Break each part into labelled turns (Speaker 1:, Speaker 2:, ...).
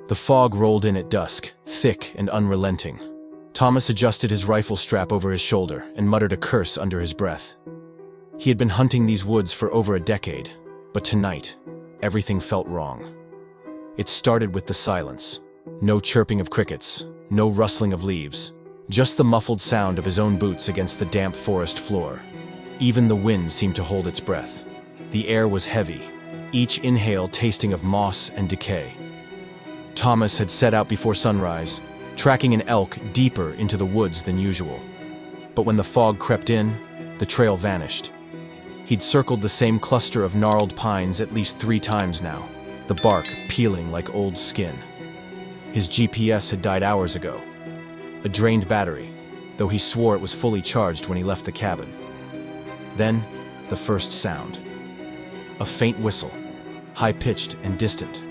Speaker 1: The fog rolled in at dusk, thick and unrelenting. Thomas adjusted his rifle strap over his shoulder and muttered a curse under his breath. He had been hunting these woods for over a decade, but tonight, everything felt wrong. It started with the silence. No chirping of crickets, no rustling of leaves, just the muffled sound of his own boots against the damp forest floor. Even the wind seemed to hold its breath. The air was heavy, each inhale tasting of moss and decay. Thomas had set out before sunrise, tracking an elk deeper into the woods than usual. But when the fog crept in, the trail vanished. He'd circled the same cluster of gnarled pines at least 3 times now, the bark peeling like old skin. His GPS had died hours ago. A drained battery, though he swore it was fully charged when he left the cabin. Then, the first sound. A faint whistle, high-pitched and distant.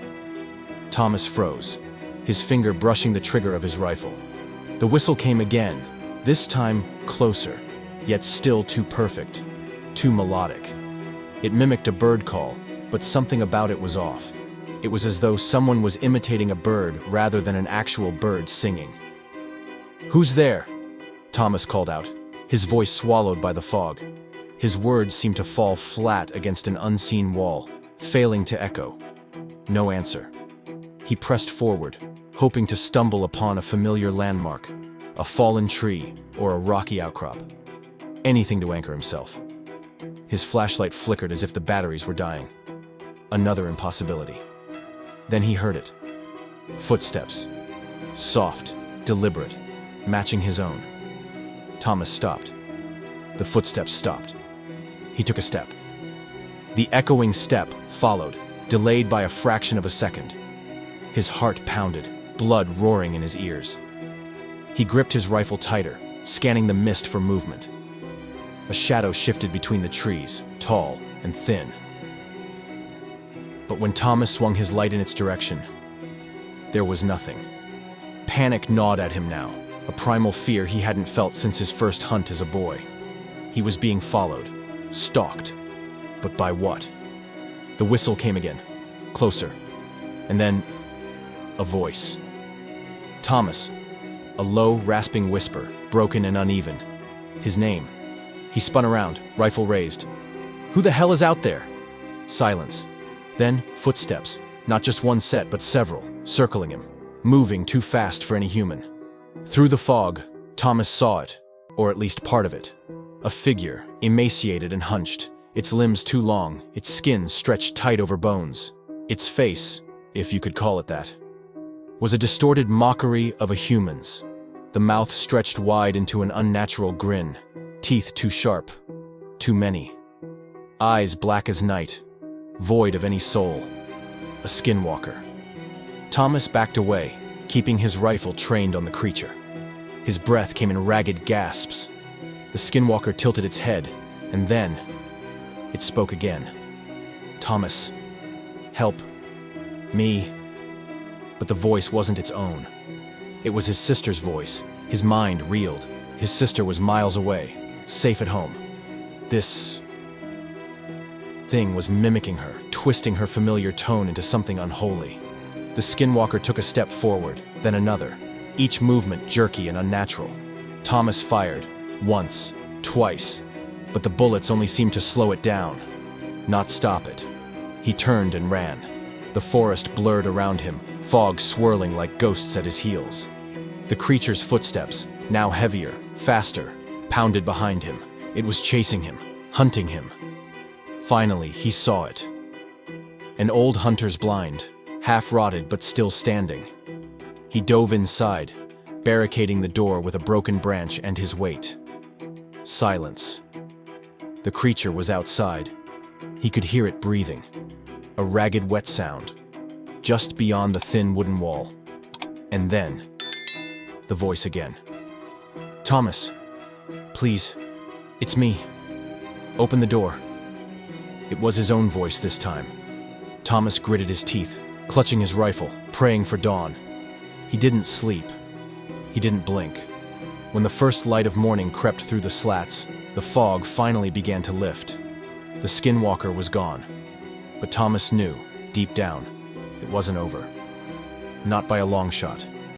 Speaker 1: Thomas froze, his finger brushing the trigger of his rifle. The whistle came again, this time closer, yet still too perfect, too melodic. It mimicked a bird call, but something about it was off. It was as though someone was imitating a bird rather than an actual bird singing. "Who's there?" Thomas called out, his voice swallowed by the fog. His words seemed to fall flat against an unseen wall, failing to echo. No answer. He pressed forward, hoping to stumble upon a familiar landmark, a fallen tree or a rocky outcrop. Anything to anchor himself. His flashlight flickered as if the batteries were dying. Another impossibility. Then he heard it. Footsteps. Soft, deliberate, matching his own. Thomas stopped. The footsteps stopped. He took a step. The echoing step followed, delayed by a fraction of a second. His heart pounded, blood roaring in his ears. He gripped his rifle tighter, scanning the mist for movement. A shadow shifted between the trees, tall and thin. But when Thomas swung his light in its direction, there was nothing. Panic gnawed at him now, a primal fear he hadn't felt since his first hunt as a boy. He was being followed, stalked. But by what? The whistle came again, closer, and then a voice. Thomas. A low, rasping whisper, broken and uneven. His name. He spun around, rifle raised. "Who the hell is out there?" Silence. Then, footsteps, not just one set, but several, circling him, moving too fast for any human. Through the fog, Thomas saw it, or at least part of it. A figure, emaciated and hunched, its limbs too long, its skin stretched tight over bones. Its face, if you could call it that, was a distorted mockery of a human's. The mouth stretched wide into an unnatural grin, teeth too sharp, too many. Eyes black as night, void of any soul. A skinwalker. Thomas backed away, keeping his rifle trained on the creature. His breath came in ragged gasps. The skinwalker tilted its head, and then it spoke again. "Thomas, help me." But the voice wasn't its own. It was his sister's voice. His mind reeled. His sister was miles away, safe at home. This thing was mimicking her, twisting her familiar tone into something unholy. The skinwalker took a step forward, then another, each movement jerky and unnatural. Thomas fired, once, twice, but the bullets only seemed to slow it down, not stop it. He turned and ran. The forest blurred around him, fog swirling like ghosts at his heels. The creature's footsteps, now heavier, faster, pounded behind him. It was chasing him, hunting him. Finally, he saw it. An old hunter's blind, half-rotted but still standing. He dove inside, barricading the door with a broken branch and his weight. Silence. The creature was outside. He could hear it breathing. A ragged wet sound, just beyond the thin wooden wall. And then, the voice again. "Thomas, please, it's me. Open the door." It was his own voice this time. Thomas gritted his teeth, clutching his rifle, praying for dawn. He didn't sleep. He didn't blink. When the first light of morning crept through the slats, the fog finally began to lift. The skinwalker was gone. But Thomas knew, deep down, it wasn't over. Not by a long shot.